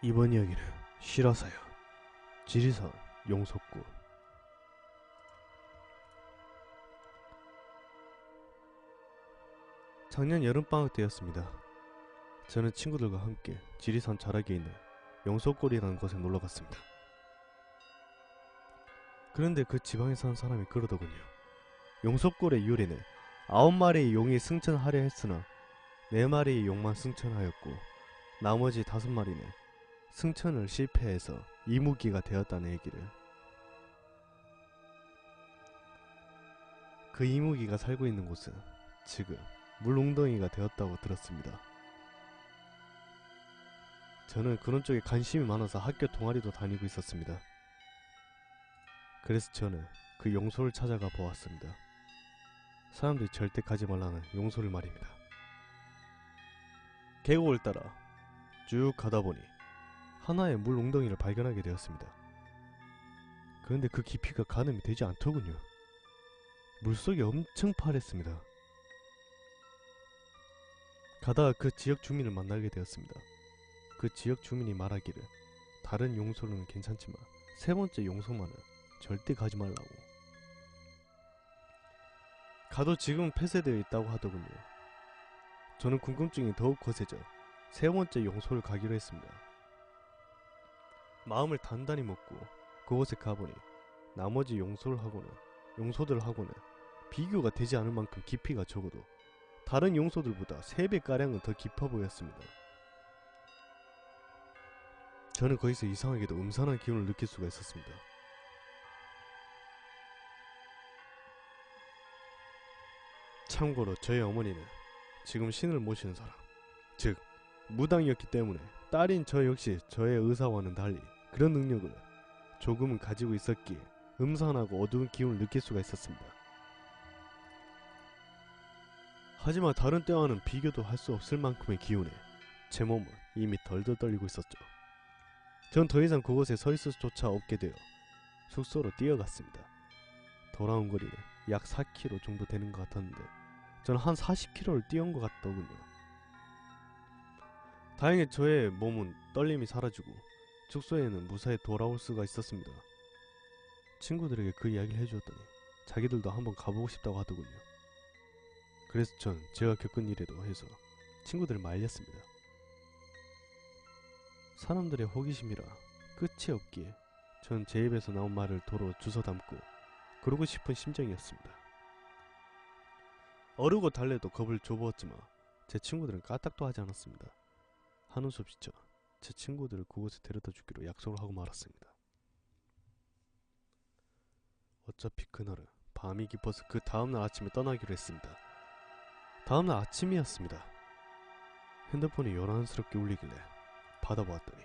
이번 이야기는 실화사연 지리산 용석구. 작년 여름방학 때였습니다. 저는 친구들과 함께 지리산 자락에 있는 용석골이라는 곳에 놀러갔습니다. 그런데 그 지방에 사는 사람이 그러더군요. 용석골의 유래는 9마리의 용이 승천하려 했으나 4마리의 용만 승천하였고 나머지 5마리는 승천을 실패해서 이무기가 되었다는 얘기를. 그 이무기가 살고 있는 곳은 지금 물웅덩이가 되었다고 들었습니다. 저는 그런 쪽에 관심이 많아서 학교 동아리도 다니고 있었습니다. 그래서 저는 그 용소를 찾아가 보았습니다. 사람들이 절대 가지 말라는 용소를 말입니다. 계곡을 따라 쭉 가다보니 하나의 물 웅덩이를 발견하게 되었습니다. 그런데 그 깊이가 가늠이 되지 않더군요. 물속이 엄청 파랬습니다. 가다가 그 지역 주민을 만나게 되었습니다. 그 지역 주민이 말하기를 다른 용소는 괜찮지만 3번째 용소만은 절대 가지 말라고. 가도 지금은 폐쇄되어 있다고 하더군요. 저는 궁금증이 더욱 거세져 3번째 용소를 가기로 했습니다. 마음을 단단히 먹고 그곳에 가보니 나머지 용소들하고는 비교가 되지 않을 만큼 깊이가 적어도 다른 용소들보다 3배가량은 더 깊어 보였습니다. 저는 거기서 이상하게도 음산한 기운을 느낄 수가 있었습니다. 참고로 저희 어머니는 지금 신을 모시는 사람, 즉 무당이었기 때문에 딸인 저 역시 저의 의사와는 달리 그런 능력을 조금은 가지고 있었기에 음산하고 어두운 기운을 느낄 수가 있었습니다. 하지만 다른 때와는 비교도 할 수 없을 만큼의 기운에 제 몸은 이미 덜덜 떨리고 있었죠. 전 더 이상 그곳에 서 있을 수조차 없게 되어 숙소로 뛰어갔습니다. 돌아온 거리는 약 4km 정도 되는 것 같았는데 저는 한 40km를 뛰어온 것 같더군요. 다행히 저의 몸은 떨림이 사라지고 숙소에는 무사히 돌아올 수가 있었습니다. 친구들에게 그 이야기를 해주었더니 자기들도 한번 가보고 싶다고 하더군요. 그래서 전 제가 겪은 일에도 해서 친구들을 말렸습니다. 사람들의 호기심이라 끝이 없기에 전 제 입에서 나온 말을 도로 주워 담고 그러고 싶은 심정이었습니다. 어르고 달래도 겁을 줘보았지만 제 친구들은 까딱도 하지 않았습니다. 하는 수 없이 제 친구들을 그곳에 데려다 주기로 약속을 하고 말았습니다. 어차피 그날은 밤이 깊어서 그 다음날 아침에 떠나기로 했습니다. 다음날 아침이었습니다. 핸드폰이 요란스럽게 울리길래 받아보았더니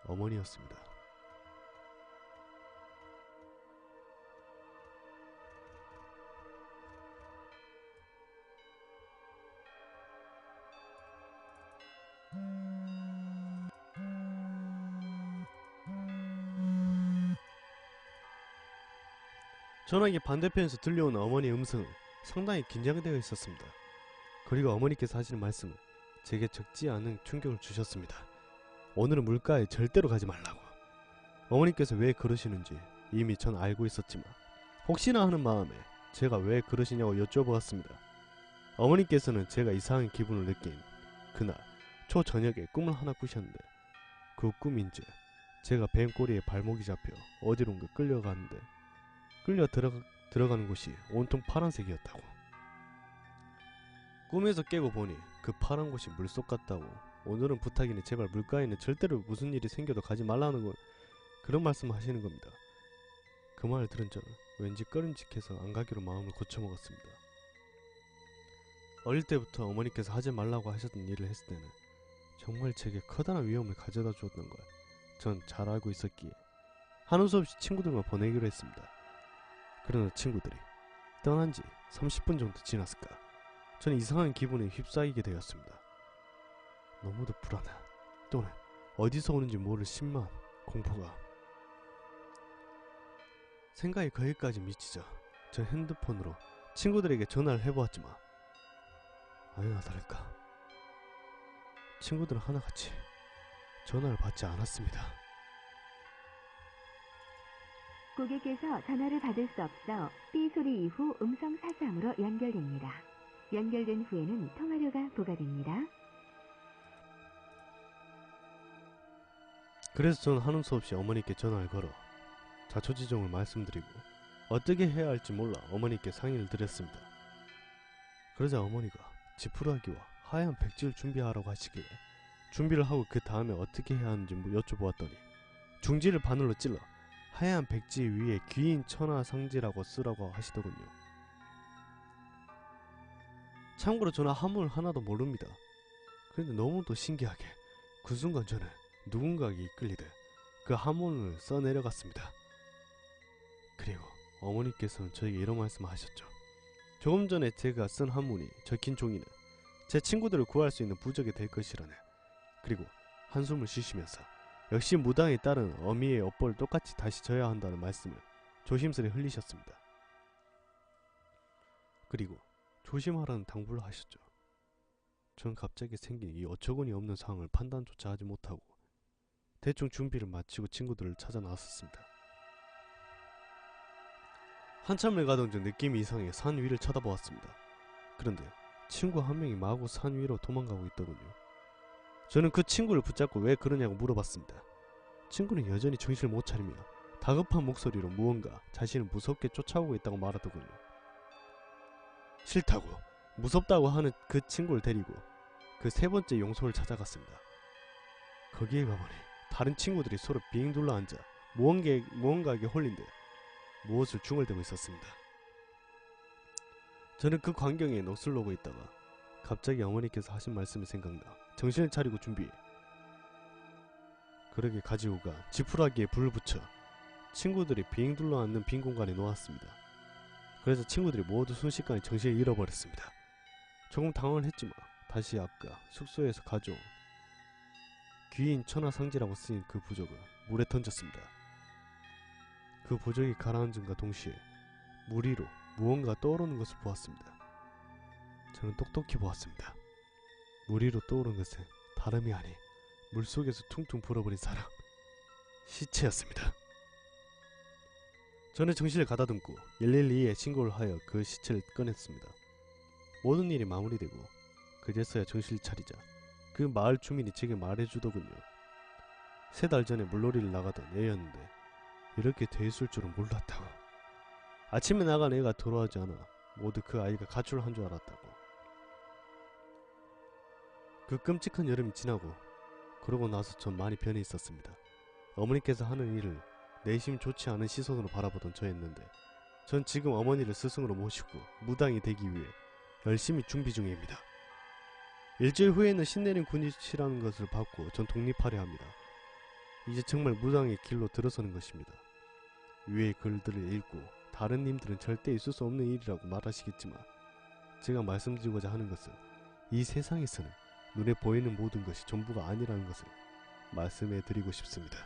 어머니였습니다. 전화기 반대편에서 들려오는 어머니의 음성은 상당히 긴장되어 있었습니다. 그리고 어머니께서 하시는 말씀은 제게 적지 않은 충격을 주셨습니다. 오늘은 물가에 절대로 가지 말라고. 어머니께서 왜 그러시는지 이미 전 알고 있었지만 혹시나 하는 마음에 제가 왜 그러시냐고 여쭤보았습니다. 어머니께서는 제가 이상한 기분을 느낀 그날 초저녁에 꿈을 하나 꾸셨는데 그 꿈인지 제가 뱀꼬리에 발목이 잡혀 어디론가 끌려가는데 들어가는 곳이 온통 파란색이었다고. 꿈에서 깨고 보니 그 파란 곳이 물속 같다고. 오늘은 부탁이니 제발 물가에는 절대로 무슨 일이 생겨도 가지 말라는 걸 그런 말씀을 하시는 겁니다. 그 말을 들은 저는 왠지 꺼림직해서 안 가기로 마음을 고쳐먹었습니다. 어릴 때부터 어머니께서 하지 말라고 하셨던 일을 했을 때는 정말 제게 커다란 위험을 가져다 주었던 걸 전 잘 알고 있었기에 하는 수 없이 친구들과 보내기로 했습니다. 그러나 친구들이 떠난 지 30분 정도 지났을까 저는 이상한 기분에 휩싸이게 되었습니다. 너무도 불안한 또는 어디서 오는지 모를 심한 공포가. 생각이 거기까지 미치자 저 핸드폰으로 친구들에게 전화를 해보았지만 아니나 다를까 친구들은 하나같이 전화를 받지 않았습니다. 고객께서 전화를 받을 수 없어 삐 소리 이후 음성 사서함으로 연결됩니다. 연결된 후에는 통화료가 부과됩니다. 그래서 저는 한음 수 없이 어머니께 전화를 걸어 자초지종을 말씀드리고 어떻게 해야 할지 몰라 어머니께 상의를 드렸습니다. 그러자 어머니가 지푸라기와 하얀 백지를 준비하라고 하시길래 준비를 하고 그 다음에 어떻게 해야 하는지 여쭤보았더니 중지를 바늘로 찔러 하얀 백지 위에 귀인 천하상지라고 쓰라고 하시더군요. 참고로 저는 한문을 하나도 모릅니다. 그런데 너무도 신기하게 그 순간 저는 누군가에게 이끌리듯 그 한문을 써내려갔습니다. 그리고 어머니께서는 저에게 이런 말씀을 하셨죠. 조금 전에 제가 쓴 한문이 적힌 종이는 제 친구들을 구할 수 있는 부적이 될 것이라네. 그리고 한숨을 쉬시면서 역시 무당에 따른 어미의 업보를 똑같이 다시 져야 한다는 말씀을 조심스레 흘리셨습니다. 그리고 조심하라는 당부를 하셨죠. 전 갑자기 생긴 이 어처구니 없는 상황을 판단조차 하지 못하고 대충 준비를 마치고 친구들을 찾아 나섰습니다. 한참을 가던 중 느낌이 이상해 산 위를 쳐다보았습니다. 그런데 친구 한 명이 마구 산 위로 도망가고 있더군요. 저는 그 친구를 붙잡고 왜 그러냐고 물어봤습니다. 친구는 여전히 정신을 못 차리며 다급한 목소리로 무언가 자신을 무섭게 쫓아오고 있다고 말하더군요. 싫다고 무섭다고 하는 그 친구를 데리고 그 세 번째 용소를 찾아갔습니다. 거기에 가보니 다른 친구들이 서로 빙 둘러앉아 무언가에게 홀린 듯 무엇을 중얼대고 있었습니다. 저는 그 광경에 넋을놓고 있다가 갑자기 어머니께서 하신 말씀이 생각나 정신을 차리고 준비해 그러게 가지고 가 지푸라기에 불을 붙여 친구들이 빙 둘러앉는 빈 공간에 놓았습니다. 그래서 친구들이 모두 순식간에 정신을 잃어버렸습니다. 조금 당황을 했지만 다시 아까 숙소에서 가져온 귀인 천하상지라고 쓰인 그 부적을 물에 던졌습니다. 그 부적이 가라앉음과 동시에 물 위로 무언가 떠오르는 것을 보았습니다. 저는 똑똑히 보았습니다. 물 위로 떠오른 것은 다름이 아닌 물속에서 퉁퉁 불어버린 사람, 시체였습니다. 저는 정신을 가다듬고 112에 신고를 하여 그 시체를 꺼냈습니다. 모든 일이 마무리되고 그제서야 정신을 차리자 그 마을 주민이 제게 말해주더군요. 3달 전에 물놀이를 나가던 애였는데 이렇게 돼 있을 줄은 몰랐다고. 아침에 나간 애가 돌아오지 않아 모두 그 아이가 가출을 한 줄 알았다고. 그 끔찍한 여름이 지나고 그러고 나서 전 많이 변해 있었습니다. 어머니께서 하는 일을 내심 좋지 않은 시선으로 바라보던 저였는데 전 지금 어머니를 스승으로 모시고 무당이 되기 위해 열심히 준비 중입니다. 일주일 후에는 신내림 군인이라는 것을 받고 전 독립하려 합니다. 이제 정말 무당의 길로 들어서는 것입니다. 위의 글들을 읽고 다른 님들은 절대 있을 수 없는 일이라고 말하시겠지만 제가 말씀드리고자 하는 것은 이 세상에서는 눈에 보이는 모든 것이 전부가 아니라는 것을 말씀해 드리고 싶습니다.